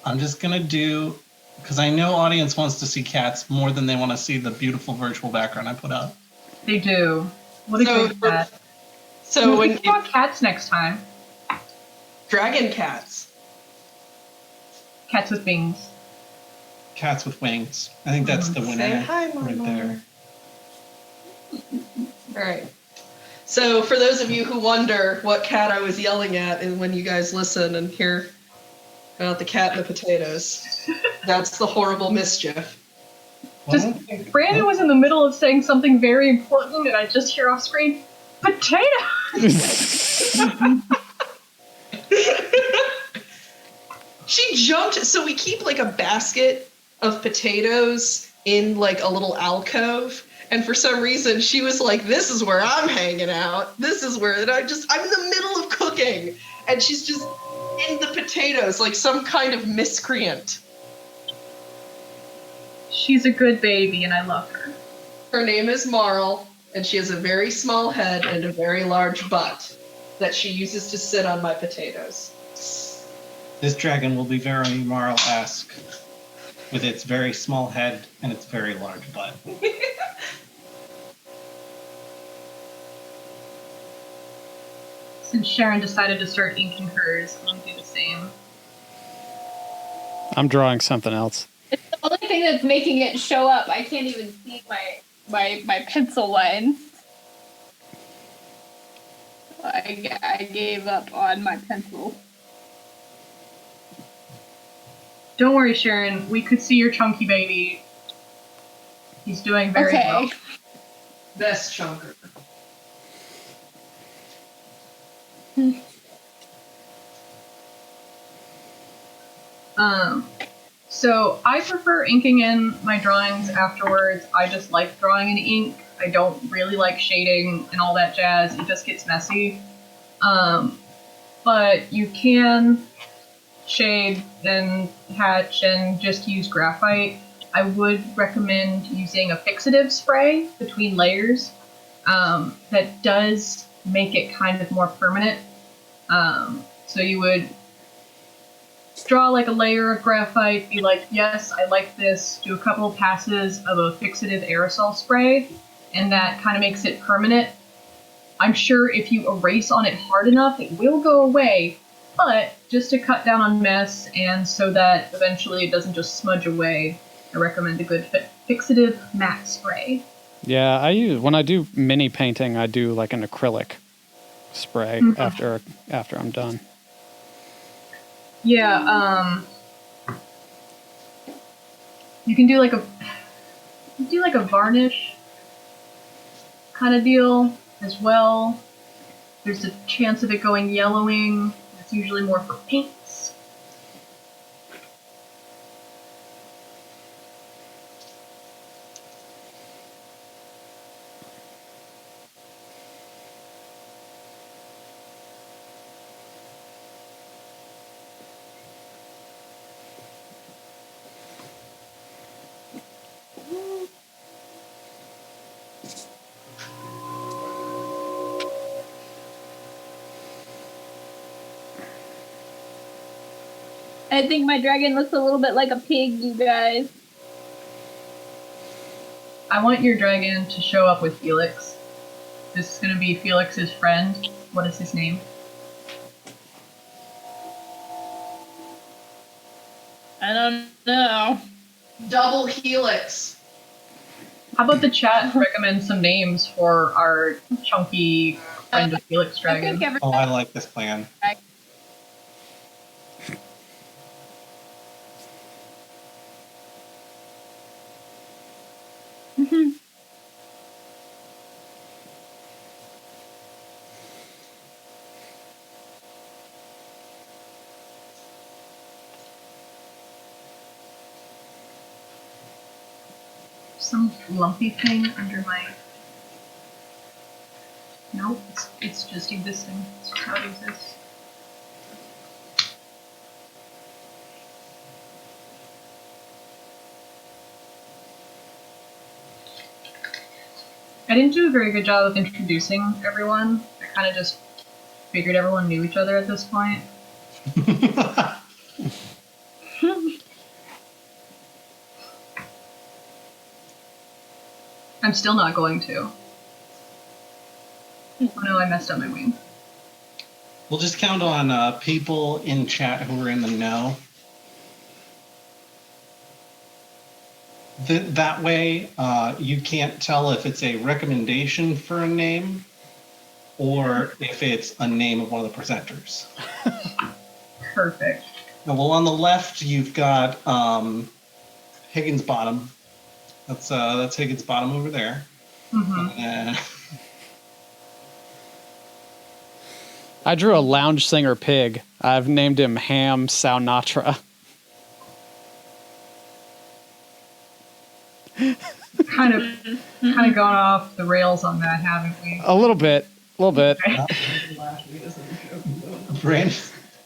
I'm just gonna do, because I know audience wants to see cats more than they want to see the beautiful virtual background I put up. They do. What a good cat. So We when can talk cats next time. dragon cats. Cats with wings. Cats with wings. I think that's the winner Say hi, right Mama. there. All right. So for those of you who wonder what cat I was yelling at, and when you guys listen and hear about the cat and the potatoes, that's the horrible mischief. Just Brandon was in the middle of saying something very important, and I just hear off screen, potato. She jumped. So we keep like a basket of potatoes in like a little alcove. And for some reason, she was like, this is where I'm hanging out. This is where I'm in the middle of cooking. And she's just in the potatoes like some kind of miscreant. She's a good baby, and I love her. Her name is Marl, and she has a very small head and a very large butt that she uses to sit on my potatoes. This dragon will be very Marl-esque, with its very small head and its very large butt. Since Cheryn decided to start inking hers, I'm going to do the same. I'm drawing something else. It's the only thing that's making it show up. I can't even see my pencil lines. I gave up on my pencil. Don't worry, Cheryn. We could see your chunky baby. He's doing very well. Best chunker. So I prefer inking in my drawings afterwards. I just like drawing in ink. I don't really like shading and all that jazz. It just gets messy. But you can shade and hatch and just use graphite. I would recommend using a fixative spray between layers. That does make it kind of more permanent. So you would draw like a layer of graphite, be like, yes, I like this, do a couple of passes of a fixative aerosol spray, and that kind of makes it permanent. I'm sure if you erase on it hard enough, it will go away, but just to cut down on mess and so that eventually it doesn't just smudge away, I recommend a good fixative matte spray. Yeah, when I do mini painting, I do like an acrylic spray after I'm done. Yeah, you can do like a varnish kind of deal as well. There's a chance of it going yellowing. It's usually more for paints. I think my dragon looks a little bit like a pig, you guys. I want your dragon to show up with Felix. This is gonna be Felix's friend. What is his name? I don't know. Double helix. How about the chat recommend some names for our chunky friend of Felix I dragon? think Oh, I like this plan. Some lumpy thing under my... Nope, it's just existing. It's just how it exists. I didn't do a very good job of introducing everyone. I kind of just figured everyone knew each other at this point. I'm still not going to. Oh no, I messed up my wing. We'll just count on people in chat who are in the know. That way, you can't tell if it's a recommendation for a name or if it's a name of one of the presenters. Perfect. Now, well, on the left, you've got Higgins Bottom. That's Higgins Bottom over there. Mm-hmm. I drew a lounge singer pig. I've named him Ham Saunatra. kind of going off the rails on that, haven't we? A little bit. Brand.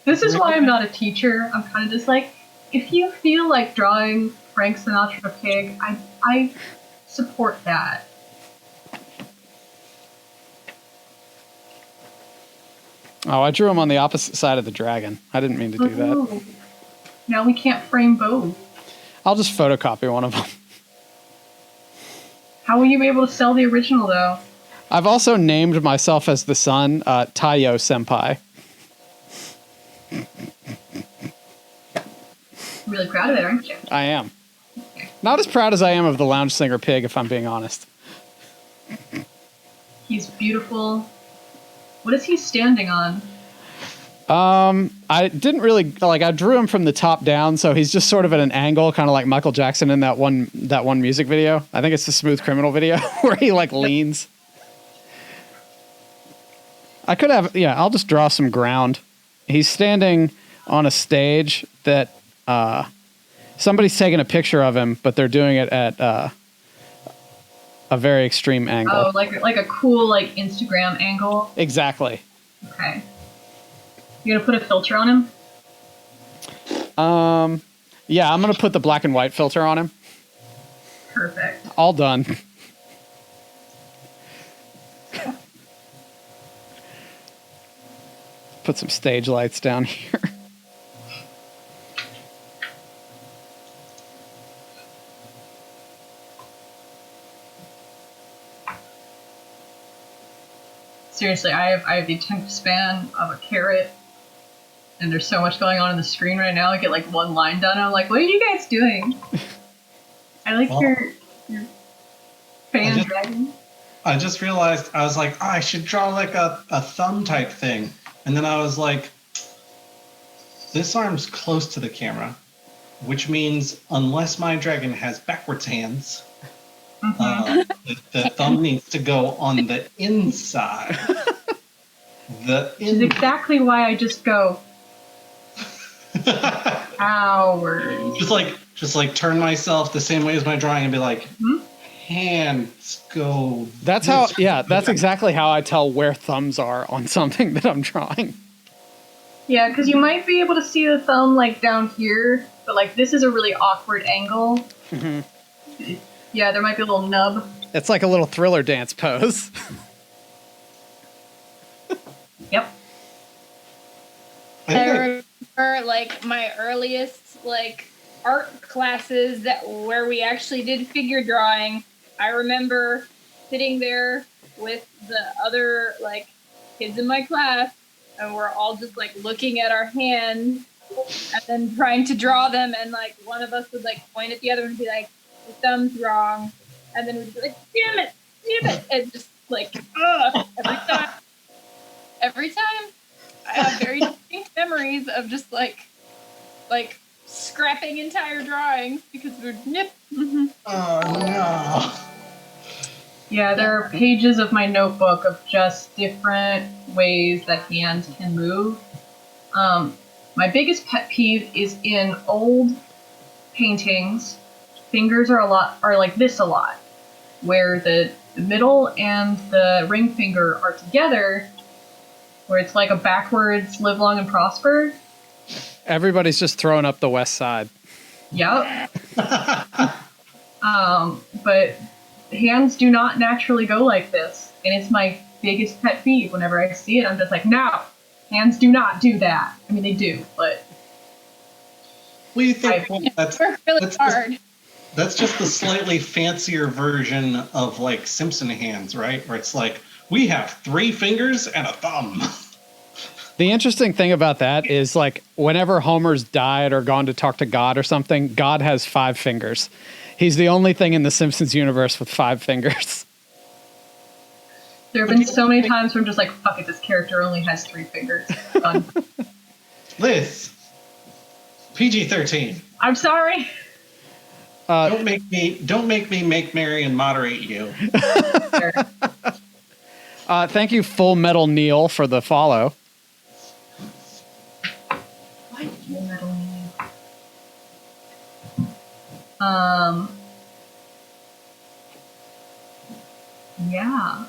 This is why I'm not a teacher. I'm kind of just like, if you feel like drawing Frank Sinatra pig, I support that. Oh, I drew him on the opposite side of the dragon. I didn't mean to do that. Ooh. Now we can't frame both. I'll just photocopy one of them. How will you be able to sell the original, though? I've also named myself as the son, Taiyo Senpai. I'm really proud of it, aren't you? I am. Not as proud as I am of the lounge singer pig, if I'm being honest. He's beautiful. What is he standing on? I didn't really I drew him from the top down, so he's just sort of at an angle, kind of like Michael Jackson in that one music video. I think it's the Smooth Criminal video where he leans. I could have, I'll just draw some ground. He's standing on a stage that somebody's taking a picture of him, but they're doing it at a very extreme angle. Oh, like a cool Instagram angle. Exactly. Okay. You gonna put a filter on him? Yeah, I'm gonna put the black and white filter on him. Perfect. All done. Put some stage lights down here. Seriously, I have the attention span of a carrot, and there's so much going on the screen right now. I get one line done, and I'm like, what are you guys doing? I like your fan dragon. I just realized, I was like, oh, I should draw a thumb type thing. And then I was like, this arm's close to the camera, which means unless my dragon has backwards hands, the thumb needs to go on the inside. Which is exactly why I just go hours. Just turn myself the same way as my drawing and be like, hands go. That's how. Yeah, that's exactly how I tell where thumbs are on something that I'm drawing. Yeah, because you might be able to see the thumb down here, but this is a really awkward angle. Mm-hmm. Yeah, there might be a little nub. It's like a little Thriller dance pose. Yep. I remember like my earliest like art classes where we actually did figure drawing. I remember sitting there with the other like kids in my class, and we're all just like looking at our hands and then trying to draw them, and like one of us would like point at the other and be like, "The thumb's wrong," and then we'd be like, damn it, and just like, ugh, every time. I have very distinct memories of just like scrapping entire drawings because we're nip. Oh no. Yeah, there are pages of my notebook of just different ways that hands can move. My biggest pet peeve is in old paintings. Fingers are like this a lot, where the middle and the ring finger are together, where it's like a backwards live long and prosper. Everybody's just throwing up the west side. Yep. But hands do not naturally go like this, and it's my biggest pet peeve. Whenever I see it, I'm just like, no, hands do not do that. I mean, they do, but What do you think? Well, Work really hard. That's just the slightly fancier version of like Simpson hands, right? Where it's like, we have 3 fingers and a thumb. The interesting thing about that is like whenever Homer's died or gone to talk to God or something, God has 5 fingers. He's the only thing in the Simpsons universe with 5 fingers. there have been so many times where I'm just like, fuck it, this character only has 3 fingers. Done. Liz, PG-13. I'm sorry. Don't make me make Mary and moderate you. Thank you, Full Metal Neil, for the follow. Yeah.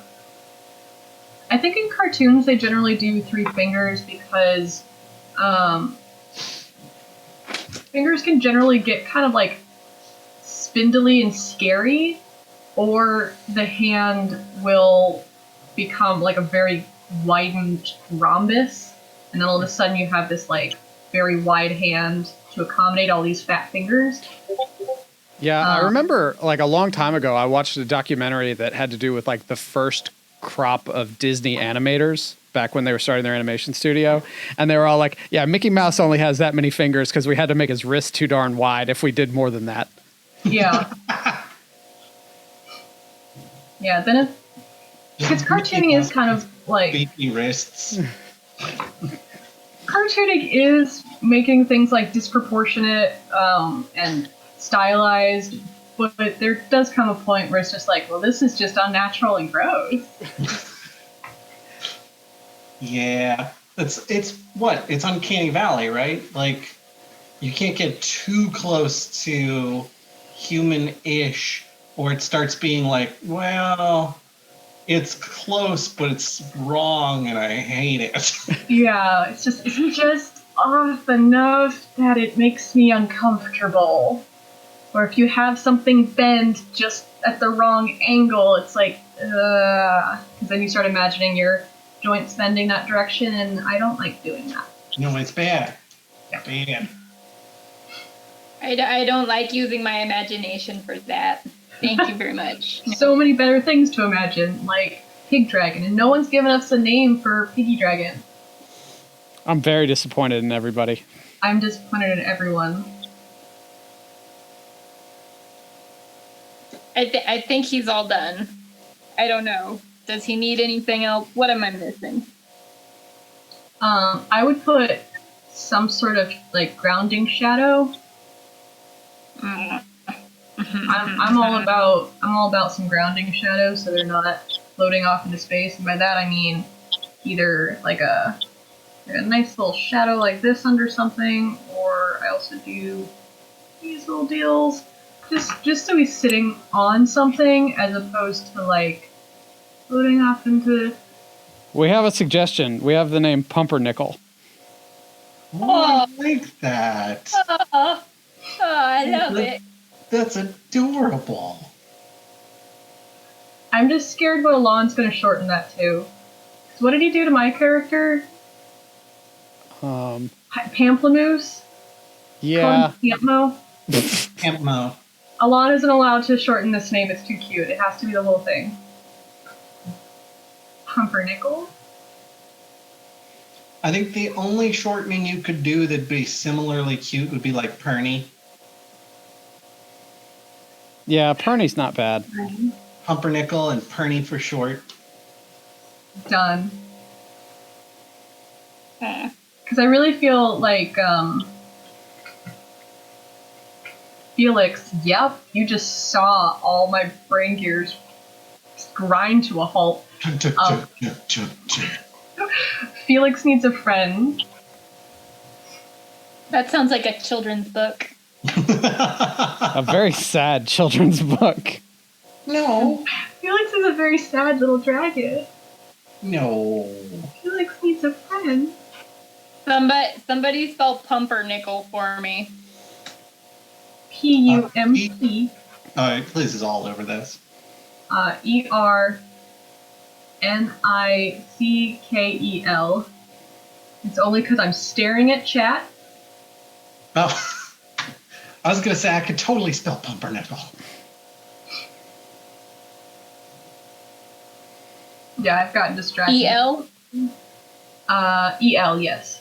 I think in cartoons they generally do 3 fingers because fingers can generally get kind of like spindly and scary, or the hand will become like a very widened rhombus, and then all of a sudden you have this like very wide hand to accommodate all these fat fingers. Yeah, I remember like a long time ago, I watched a documentary that had to do with like the first crop of Disney animators back when they were starting their animation studio. And they were all like, yeah, Mickey Mouse only has that many fingers because we had to make his wrist too darn wide if we did more than that. Yeah. Yeah, then it's because cartooning is kind of like Beefy wrists. cartooning is making things like disproportionate and stylized, but there does come a point where it's just like, well, this is just unnatural and gross. Yeah, it's Uncanny Valley, right? Like, you can't get too close to human-ish, or it starts being like, well, it's close, but it's wrong, and I hate it. Yeah, it's just off enough that it makes me uncomfortable. Or if you have something bent just at the wrong angle, it's like, because then you start imagining your joints bending that direction, and I don't like doing that. No, it's bad. Yeah. Bad. I don't like using my imagination for that. Thank you very much. So many better things to imagine, like Pig Dragon, and no one's given us a name for Piggy Dragon. I'm very disappointed in everybody. I'm disappointed in everyone. I think he's all done. I don't know. Does he need anything else? What am I missing? I would put some sort of like grounding shadow. I'm all about some grounding shadow, so they're not floating off into space. And by that I mean either like a nice little shadow like this under something, or I also do these little deals just so he's sitting on something as opposed to like floating off into. We have a suggestion. We have the name Pumpernickel. Oh, I like that. Oh, I love it. That's adorable. I'm just scared what Alon's going to shorten that to. 'Cause what did he do to my character? Pamplemousse? Yeah. Pampmo? Campmo. Alon isn't allowed to shorten this name, it's too cute. It has to be the whole thing. Pumpernickel? I think the only shortening you could do that'd be similarly cute would be like Perny. Yeah, Perny's not bad. Pumpernickel and Perny for short. Done. Eh. Because I really feel like, Felix, yep, you just saw all my brain gears grind to a halt. Felix needs a friend. That sounds like a children's book. A very sad children's book. No. Felix is a very sad little dragon. No. Felix needs a friend. Somebody spell pumpernickel for me. P-U-M-P. Liz is all over this. E-R-N-I-C-K-E-L. It's only because I'm staring at chat. Oh. I was going to say I could totally spell pumpernickel. Yeah, I've gotten distracted. E-L? E-L, yes.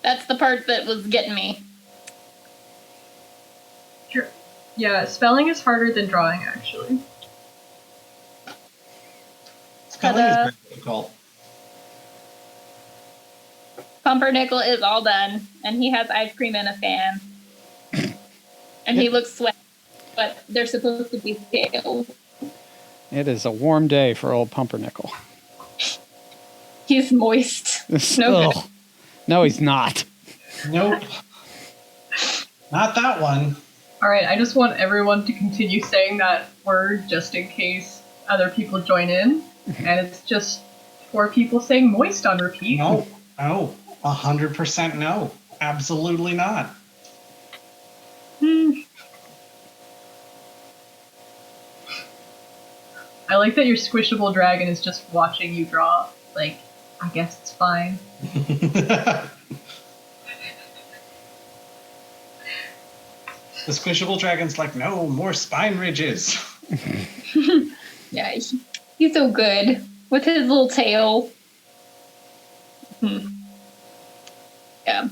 That's the part that was getting me. Sure. Yeah, spelling is harder than drawing, actually. Spelling is very difficult. Pumpernickel is all done, and he has ice cream and a fan. And he looks sweaty, but they're supposed to be scales. It is a warm day for old Pumpernickel. He's moist. No good. Ugh. No, he's not. Nope. Not that one. Alright, I just want everyone to continue saying that word just in case other people join in. And it's just 4 people saying moist on repeat. No. No. 100% no. Absolutely not. I like that your squishable dragon is just watching you draw. Like, I guess it's fine. The squishable dragon's like, no, more spine ridges. Yeah, he's so good with his little tail. Yeah,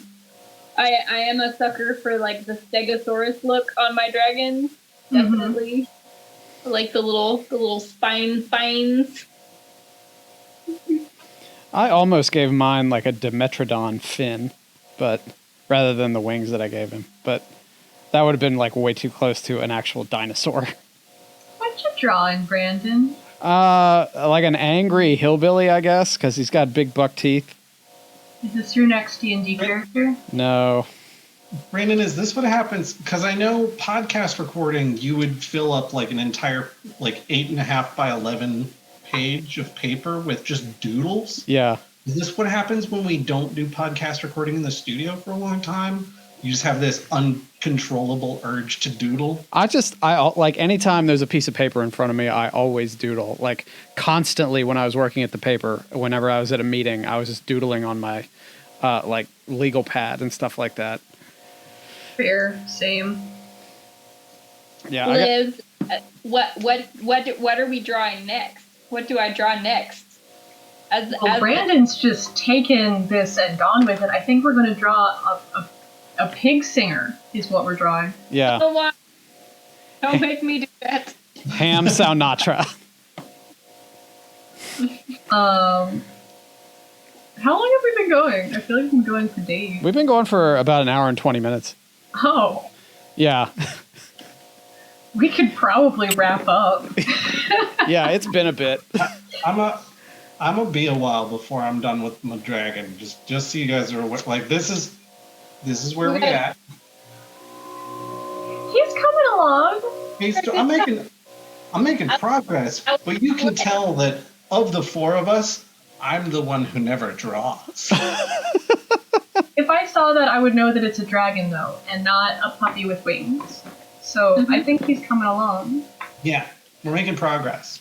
I am a sucker for like the Stegosaurus look on my dragons. Definitely, like the little spines. I almost gave mine like a Dimetrodon fin, but rather than the wings that I gave him. But that would have been like way too close to an actual dinosaur. What'd you draw in, Brandon? Like an angry hillbilly, I guess, because he's got big buck teeth. Is this your next D&D character? No. Brandon, is this what happens? Because I know podcast recording, you would fill up like an entire like 8.5 by 11 page of paper with just doodles. Yeah. Is this what happens when we don't do podcast recording in the studio for a long time? You just have this uncontrollable urge to doodle. I like anytime there's a piece of paper in front of me, I always doodle. Like constantly when I was working at the paper, whenever I was at a meeting, I was just doodling on my like legal pad and stuff like that. Fair, same. Yeah. Liz, what are we drawing next? What do I draw next? Brandon's just taken this and gone with it. I think we're going to draw a pig singer is what we're drawing. Yeah. Don't make me do that. Ham Sounatra. How long have we been going? I feel like we've been going for days. We've been going for about an hour and 20 minutes. Oh. Yeah. We could probably wrap up. Yeah, it's been a bit. I'm gonna be a while before I'm done with my dragon. Just so you guys are aware, like this is where we at. He's coming along. I'm making progress, but you can tell that of the 4 of us, I'm the one who never draws. If I saw that, I would know that it's a dragon, though, and not a puppy with wings. So I think he's coming along. Yeah, we're making progress.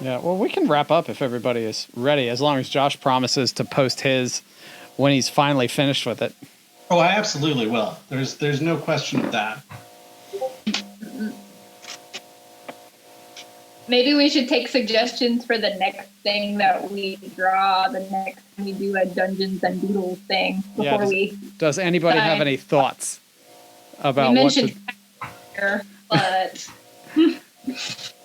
Yeah, well, we can wrap up if everybody is ready, as long as Josh promises to post his when he's finally finished with it. Oh, I absolutely will. There's no question of that. Maybe we should take suggestions for the next thing that we draw, the next time we do a Dungeons and Doodles thing before Does anybody have any thoughts about we what to... mentioned here, but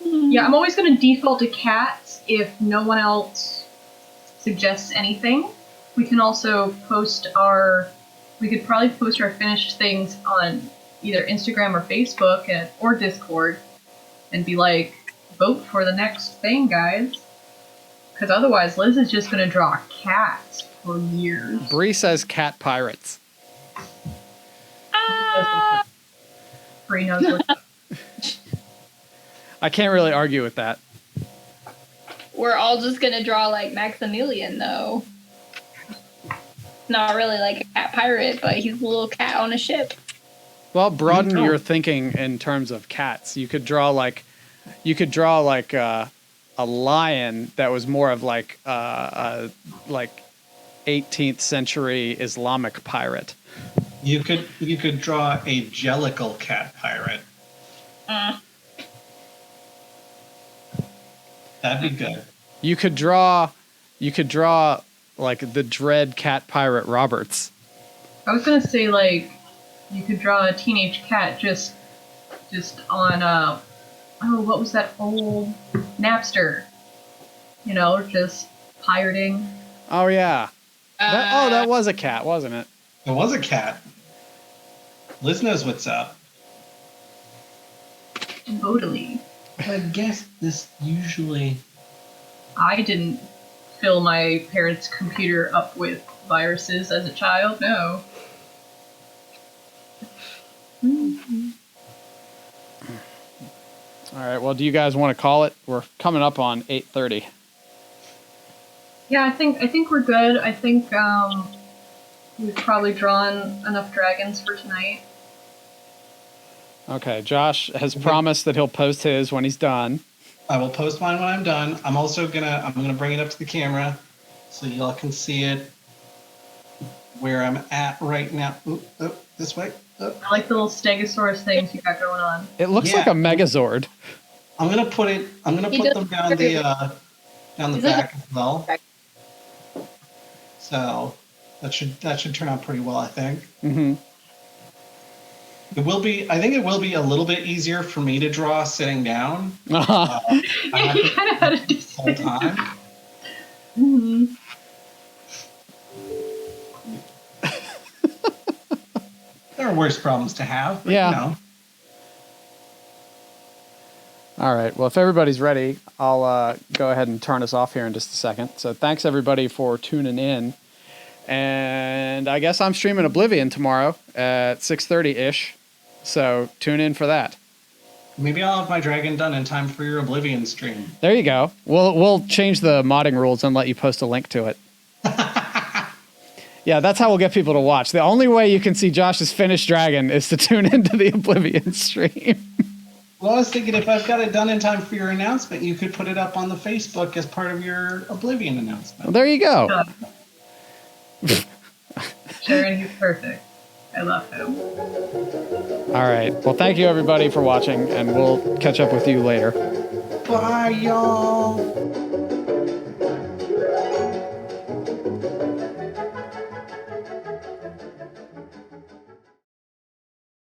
Yeah, I'm always going to default to cats if no one else suggests anything. We can also we could probably post our finished things on either Instagram or Facebook or Discord and be like, vote for the next thing, guys. Because otherwise, Liz is just going to draw cats for years. Bree says cat pirates. Bree knows what's up. I can't really argue with that. we're all just gonna draw like Maximilian, though. Not really like a cat pirate, but he's a little cat on a ship. Well, broaden your thinking in terms of cats. You could draw like a lion that was more of like 18th century Islamic pirate. You could draw a jellicle cat pirate. That'd be good. You could draw like the dread cat pirate Roberts. I was gonna say, like, you could draw a teenage cat just on what was that old Napster? You know, just pirating. Oh yeah. That was a cat, wasn't it? It was a cat. Liz knows what's up. Totally. I guess this usually... I didn't fill my parents' computer up with viruses as a child, no. All right. Well, do you guys want to call it? We're coming up on 8:30. Yeah, I think we're good. I think we've probably drawn enough dragons for tonight. Okay. Josh has promised that he'll post his when he's done. I will post mine when I'm done. I'm also gonna bring it up to the camera so y'all can see it where I'm at right now. Ooh, this way. I like the little stegosaurus things you got going on. It looks like a Megazord. I'm gonna put them down the back as well. So that should turn out pretty well, I think. Mm-hmm. I think it will be a little bit easier for me to draw sitting down. I have You kind of had to do the whole time. Mm-hmm. There are worse problems to have. But, Yeah. You know. All right. Well, if everybody's ready, I'll go ahead and turn us off here in just a second. So thanks, everybody, for tuning in. And I guess I'm streaming Oblivion tomorrow at 6:30-ish. So tune in for that. Maybe I'll have my dragon done in time for your Oblivion stream. There you go. We'll change the modding rules and let you post a link to it. Yeah, that's how we'll get people to watch. The only way you can see Josh's finished dragon is to tune into the Oblivion stream. Well, I was thinking if I've got it done in time for your announcement, you could put it up on the Facebook as part of your Oblivion announcement. Well, there you go. Cheryn, he's perfect. I love him. All right. Well, thank you, everybody, for watching, and we'll catch up with you later. Bye, y'all.